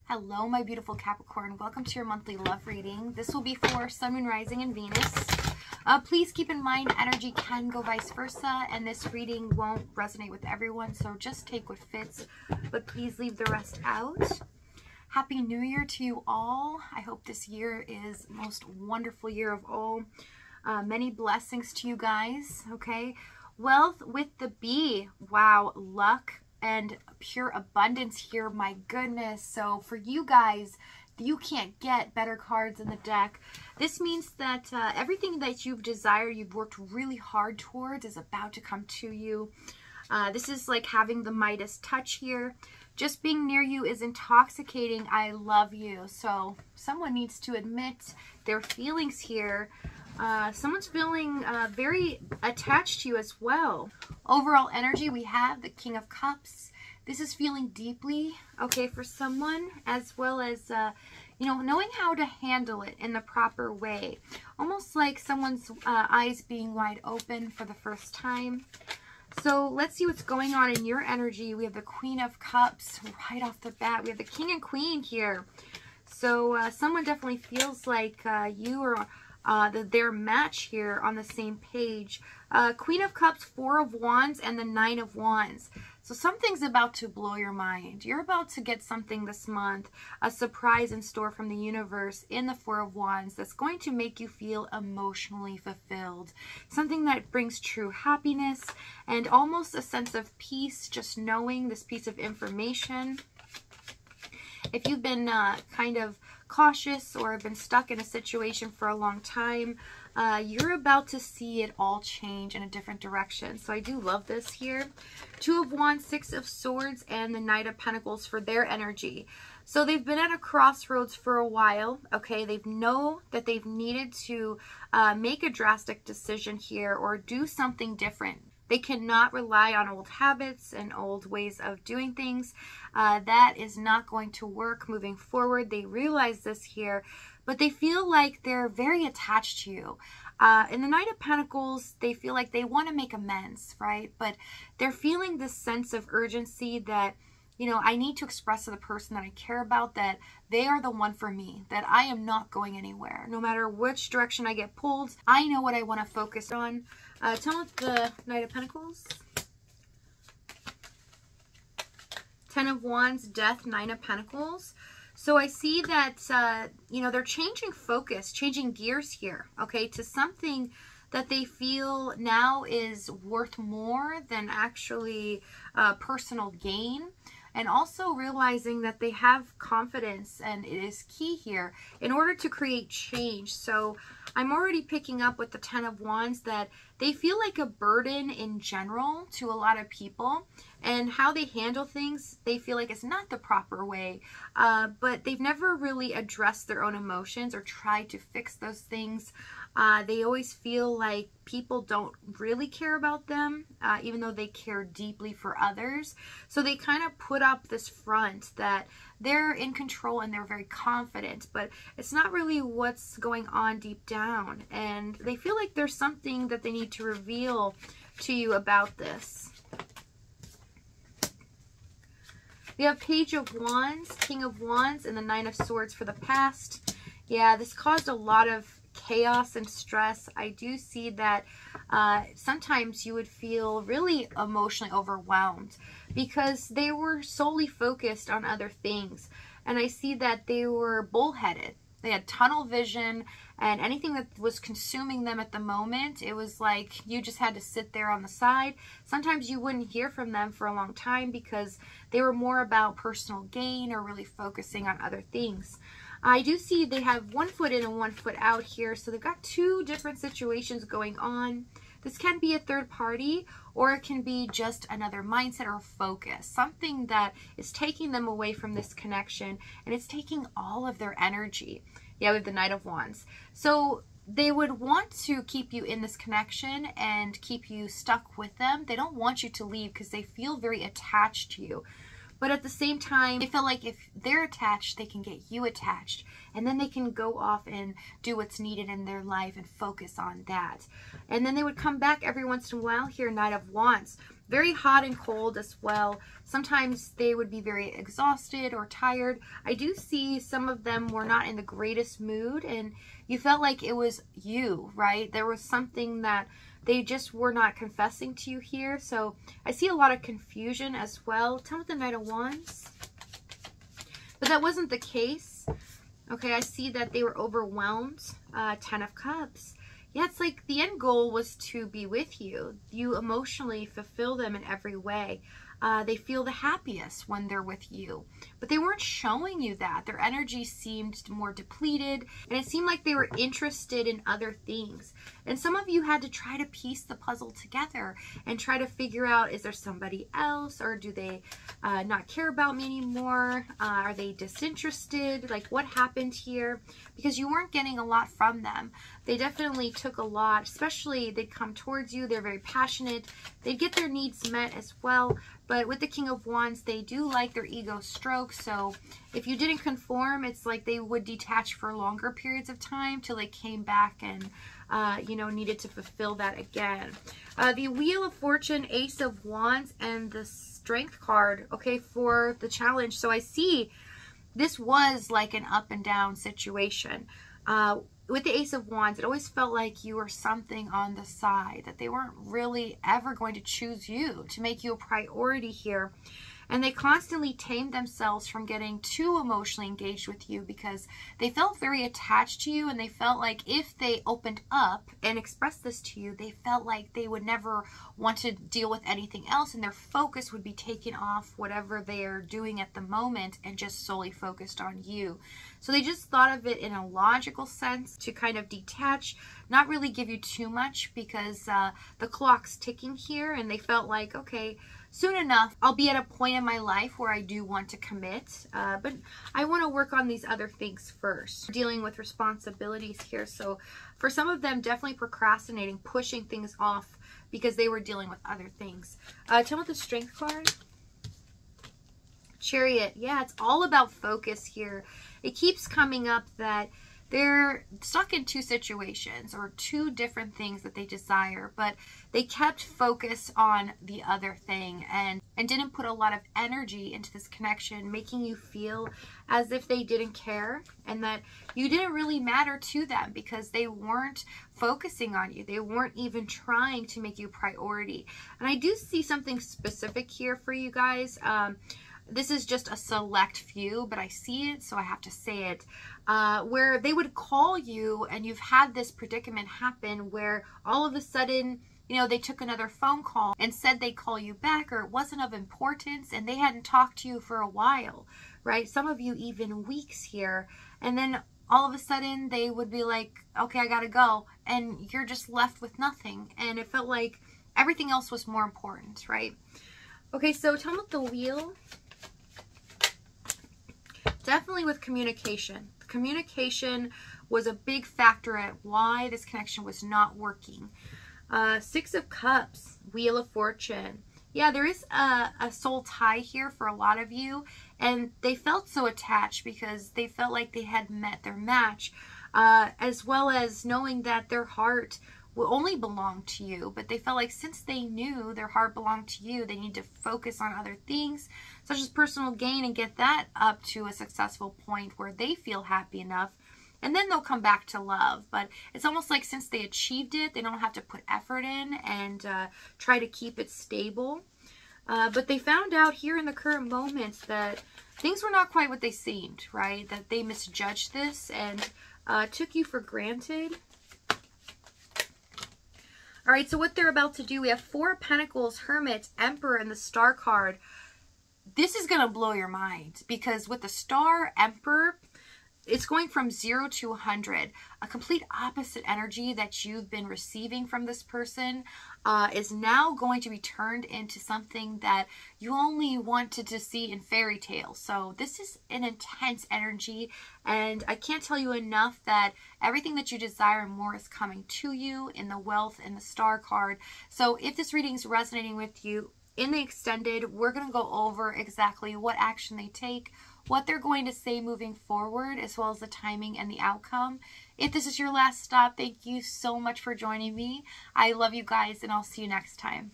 Hello, my beautiful Capricorn. Welcome to your monthly love reading. This will be for Sun, Moon, Rising, and Venus. Please keep in mind energy can go vice versa, and this reading won't resonate with everyone, so just take what fits, but please leave the rest out. Happy New Year to you all. I hope this year is the most wonderful year of all. Many blessings to you guys, okay? Wealth with the B. Wow, luck and pure abundance here, my goodness. So for you guys, you can't get better cards in the deck. This means that everything that you've desired, you've worked really hard towards, is about to come to you. This is like having the Midas touch here. Just being near you is intoxicating. I love you. So someone needs to admit their feelings here. Someone's feeling very attached to you as well. Overall energy, we have the King of Cups. This is feeling deeply, okay, for someone, as well as, knowing how to handle it in the proper way. Almost like someone's eyes being wide open for the first time. So let's see what's going on in your energy. We have the Queen of Cups right off the bat. We have the King and Queen here. So someone definitely feels like you are their match here on the same page. Queen of Cups, Four of Wands, and the Nine of Wands. So something's about to blow your mind. You're about to get something this month, a surprise in store from the universe in the Four of Wands that's going to make you feel emotionally fulfilled. Something that brings true happiness and almost a sense of peace, just knowing this piece of information. If you've been kind of cautious or have been stuck in a situation for a long time, you're about to see it all change in a different direction. So I do love this here. Two of Wands, Six of Swords, and the Knight of Pentacles for their energy. So they've been at a crossroads for a while, okay? They know that they've needed to make a drastic decision here or do something different. They cannot rely on old habits and old ways of doing things. That is not going to work moving forward. They realize this here, but they feel like they're very attached to you. In the Knight of Pentacles, they feel like they want to make amends, right? But they're feeling this sense of urgency that, I need to express to the person that I care about that they are the one for me, that I am not going anywhere. No matter which direction I get pulled, I know what I want to focus on. Tell me the Knight of Pentacles. Ten of Wands, Death, Nine of Pentacles. So I see that, they're changing focus, changing gears here, okay, to something that they feel now is worth more than actually personal gain. And also realizing that they have confidence, and it is key here in order to create change. So I'm already picking up with the Ten of Wands that they feel like a burden in general to a lot of people, and how they handle things, they feel like it's not the proper way, but they've never really addressed their own emotions or tried to fix those things. They always feel like people don't really care about them, even though they care deeply for others. So they kind of put up this front that they're in control and they're very confident, but it's not really what's going on deep down. And they feel like there's something that they need to reveal to you about this. We have Page of Wands, King of Wands, and the Nine of Swords for the past. Yeah, this caused a lot of chaos and stress. I do see that sometimes you would feel really emotionally overwhelmed because they were solely focused on other things. And I see that they were bullheaded. They had tunnel vision, and anything that was consuming them at the moment, it was like you just had to sit there on the side. Sometimes you wouldn't hear from them for a long time because they were more about personal gain or really focusing on other things. I do see they have one foot in and one foot out here, so they've got two different situations going on. This can be a third party, or it can be just another mindset or focus, something that is taking them away from this connection, and it's taking all of their energy. Yeah, we have the Knight of Wands. So they would want to keep you in this connection and keep you stuck with them. They don't want you to leave because they feel very attached to you. But at the same time, they feel like if they're attached, they can get you attached. And then they can go off and do what's needed in their life and focus on that. And then they would come back every once in a while here, Knight of Wands. Very hot and cold as well. Sometimes they would be very exhausted or tired. I do see some of them were not in the greatest mood, and you felt like it was you, right? There was something that they just were not confessing to you here. So I see a lot of confusion as well. Tell me the Knight of Wands. But that wasn't the case. Okay, I see that they were overwhelmed. 10 of Cups. Yeah, it's like the end goal was to be with you. You emotionally fulfill them in every way. They feel the happiest when they're with you. But they weren't showing you that. Their energy seemed more depleted, and it seemed like they were interested in other things. And some of you had to try to piece the puzzle together and try to figure out, is there somebody else, or do they not care about me anymore? Are they disinterested? Like, what happened here? Because you weren't getting a lot from them. They definitely took a lot, especially they'd come towards you. They're very passionate. They'd get their needs met as well. But with the King of Wands, they do like their ego strokes. So if you didn't conform, it's like they would detach for longer periods of time till they came back and, you know, needed to fulfill that again. The Wheel of Fortune, Ace of Wands, and the Strength card, okay, for the challenge. So I see this was like an up and down situation. With the Ace of Wands, it always felt like you were something on the side, that they weren't really ever going to choose you, to make you a priority here. And they constantly tamed themselves from getting too emotionally engaged with you because they felt very attached to you, and they felt like if they opened up and expressed this to you, they felt like they would never want to deal with anything else, and their focus would be taken off whatever they're doing at the moment and just solely focused on you. So they just thought of it in a logical sense to kind of detach, not really give you too much because the clock's ticking here, and they felt like, okay, soon enough, I'll be at a point in my life where I do want to commit, but I want to work on these other things first. Dealing with responsibilities here. So for some of them, definitely procrastinating, pushing things off because they were dealing with other things. Tell me the Strength card. Chariot. Yeah, it's all about focus here. It keeps coming up that they're stuck in two situations or two different things that they desire, but they kept focus on the other thing and didn't put a lot of energy into this connection, making you feel as if they didn't care and that you didn't really matter to them because they weren't focusing on you. They weren't even trying to make you a priority. And I do see something specific here for you guys. This is just a select few, but I see it, so I have to say it, where they would call you and you've had this predicament happen where all of a sudden, you know, they took another phone call and said they'd call you back, or it wasn't of importance and they hadn't talked to you for a while, right? Some of you even weeks here. And then all of a sudden they would be like, okay, I gotta go. And you're just left with nothing. And it felt like everything else was more important, right? Okay, so tell me the Wheel. Definitely with communication. Communication was a big factor at why this connection was not working. 6 of Cups, Wheel of Fortune. Yeah, there is a soul tie here for a lot of you, and they felt so attached because they felt like they had met their match, as well as knowing that their heart will only belong to you, but they felt like since they knew their heart belonged to you, they need to focus on other things such as personal gain and get that up to a successful point where they feel happy enough, and then they'll come back to love. But it's almost like since they achieved it, they don't have to put effort in and try to keep it stable. But they found out here in the current moment that things were not quite what they seemed, right? That they misjudged this and took you for granted. All right, so what they're about to do, we have 4 of Pentacles, Hermit, Emperor, and the Star card. This is going to blow your mind because with the Star, Emperor, it's going from 0 to 100. A complete opposite energy that you've been receiving from this person is now going to be turned into something that you only wanted to see in fairy tales. So this is an intense energy, and I can't tell you enough that everything that you desire and more is coming to you in the Wealth and the Star card. So if this reading is resonating with you, In the extended, we're going to go over exactly what action they take, what they're going to say moving forward, as well as the timing and the outcome. If this is your last stop, thank you so much for joining me. I love you guys, and I'll see you next time.